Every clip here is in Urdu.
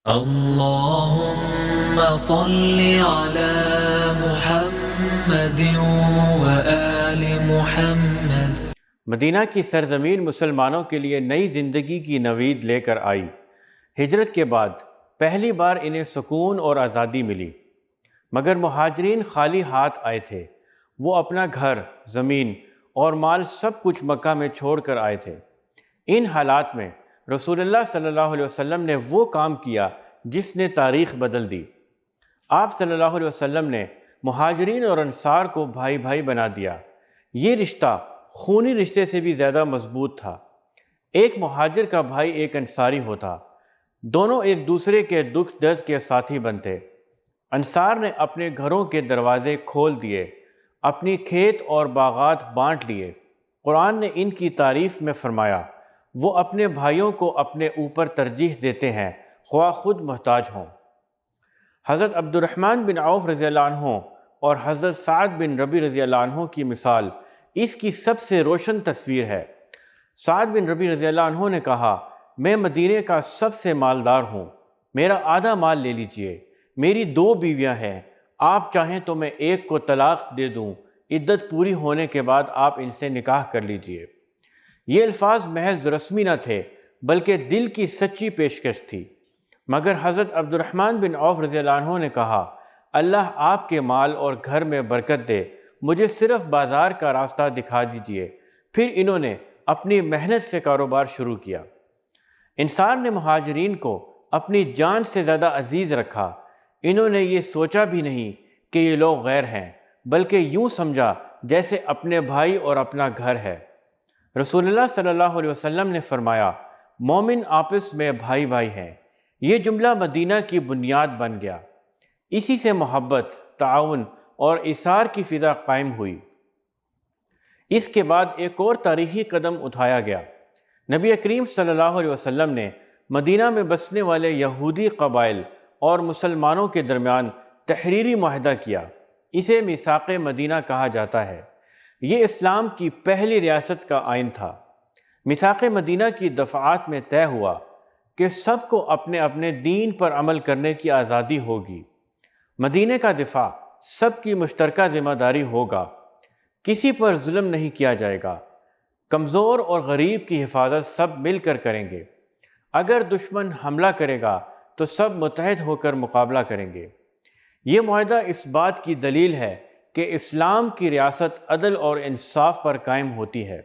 اللهم صل على محمد وآل محمد۔ مدینہ کی سرزمین مسلمانوں کے لیے نئی زندگی کی نوید لے کر آئی۔ ہجرت کے بعد پہلی بار انہیں سکون اور آزادی ملی، مگر مہاجرین خالی ہاتھ آئے تھے۔ وہ اپنا گھر، زمین اور مال سب کچھ مکہ میں چھوڑ کر آئے تھے۔ ان حالات میں رسول اللہ صلی اللہ علیہ وسلم نے وہ کام کیا جس نے تاریخ بدل دی۔ آپ صلی اللہ علیہ وسلم نے مہاجرین اور انصار کو بھائی بھائی بنا دیا۔ یہ رشتہ خونی رشتے سے بھی زیادہ مضبوط تھا۔ ایک مہاجر کا بھائی ایک انصاری ہوتا، دونوں ایک دوسرے کے دکھ درد کے ساتھی بنتے۔ انصار نے اپنے گھروں کے دروازے کھول دیے، اپنی کھیت اور باغات بانٹ لیے۔ قرآن نے ان کی تعریف میں فرمایا، وہ اپنے بھائیوں کو اپنے اوپر ترجیح دیتے ہیں، خواہ خود محتاج ہوں۔ حضرت عبد الرحمن بن عوف رضی اللہ عنہ اور حضرت سعد بن ربیع رضی اللہ عنہ کی مثال اس کی سب سے روشن تصویر ہے۔ سعد بن ربیع رضی اللہ عنہ نے کہا، میں مدینے کا سب سے مالدار ہوں، میرا آدھا مال لے لیجئے، میری 2 بیویاں ہیں، آپ چاہیں تو میں ایک کو طلاق دے دوں، عدت پوری ہونے کے بعد آپ ان سے نکاح کر لیجئے۔ یہ الفاظ محض رسمی نہ تھے بلکہ دل کی سچی پیشکش تھی۔ مگر حضرت عبد الرحمن بن عوف رضی اللہ عنہ نے کہا، اللہ آپ کے مال اور گھر میں برکت دے، مجھے صرف بازار کا راستہ دکھا دیجئے۔ پھر انہوں نے اپنی محنت سے کاروبار شروع کیا۔ انصار نے مہاجرین کو اپنی جان سے زیادہ عزیز رکھا۔ انہوں نے یہ سوچا بھی نہیں کہ یہ لوگ غیر ہیں، بلکہ یوں سمجھا جیسے اپنے بھائی اور اپنا گھر ہے۔ رسول اللہ صلی اللہ علیہ وسلم نے فرمایا، مومن آپس میں بھائی بھائی ہیں۔ یہ جملہ مدینہ کی بنیاد بن گیا۔ اسی سے محبت، تعاون اور ایثار کی فضا قائم ہوئی۔ اس کے بعد ایک اور تاریخی قدم اٹھایا گیا۔ نبی کریم صلی اللہ علیہ وسلم نے مدینہ میں بسنے والے یہودی قبائل اور مسلمانوں کے درمیان تحریری معاہدہ کیا۔ اسے میثاق مدینہ کہا جاتا ہے۔ یہ اسلام کی پہلی ریاست کا آئین تھا۔ میثاق مدینہ کی دفعات میں طے ہوا کہ سب کو اپنے اپنے دین پر عمل کرنے کی آزادی ہوگی۔ مدینہ کا دفاع سب کی مشترکہ ذمہ داری ہوگا۔ کسی پر ظلم نہیں کیا جائے گا۔ کمزور اور غریب کی حفاظت سب مل کر کریں گے۔ اگر دشمن حملہ کرے گا تو سب متحد ہو کر مقابلہ کریں گے۔ یہ معاہدہ اس بات کی دلیل ہے کہ اسلام کی ریاست عدل اور انصاف پر قائم ہوتی ہے۔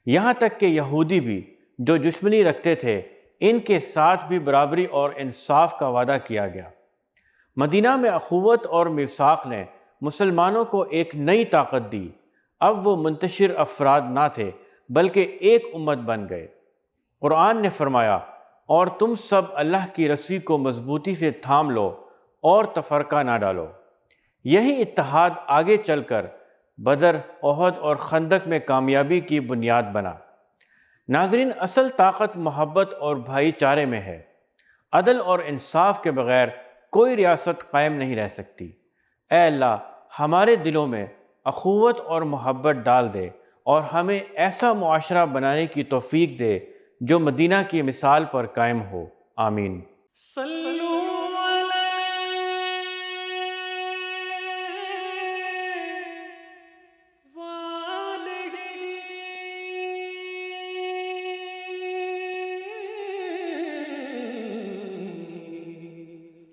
یہاں تک کہ یہودی بھی جو دشمنی رکھتے تھے، ان کے ساتھ بھی برابری اور انصاف کا وعدہ کیا گیا۔ مدینہ میں اخوت اور میثاق نے مسلمانوں کو ایک نئی طاقت دی۔ اب وہ منتشر افراد نہ تھے بلکہ ایک امت بن گئے۔ قرآن نے فرمایا، اور تم سب اللہ کی رسی کو مضبوطی سے تھام لو اور تفرقہ نہ ڈالو۔ یہی اتحاد آگے چل کر بدر، احد اور خندق میں کامیابی کی بنیاد بنا۔ ناظرین، اصل طاقت محبت اور بھائی چارے میں ہے۔ عدل اور انصاف کے بغیر کوئی ریاست قائم نہیں رہ سکتی۔ اے اللہ، ہمارے دلوں میں اخوت اور محبت ڈال دے اور ہمیں ایسا معاشرہ بنانے کی توفیق دے جو مدینہ کی مثال پر قائم ہو۔ آمین۔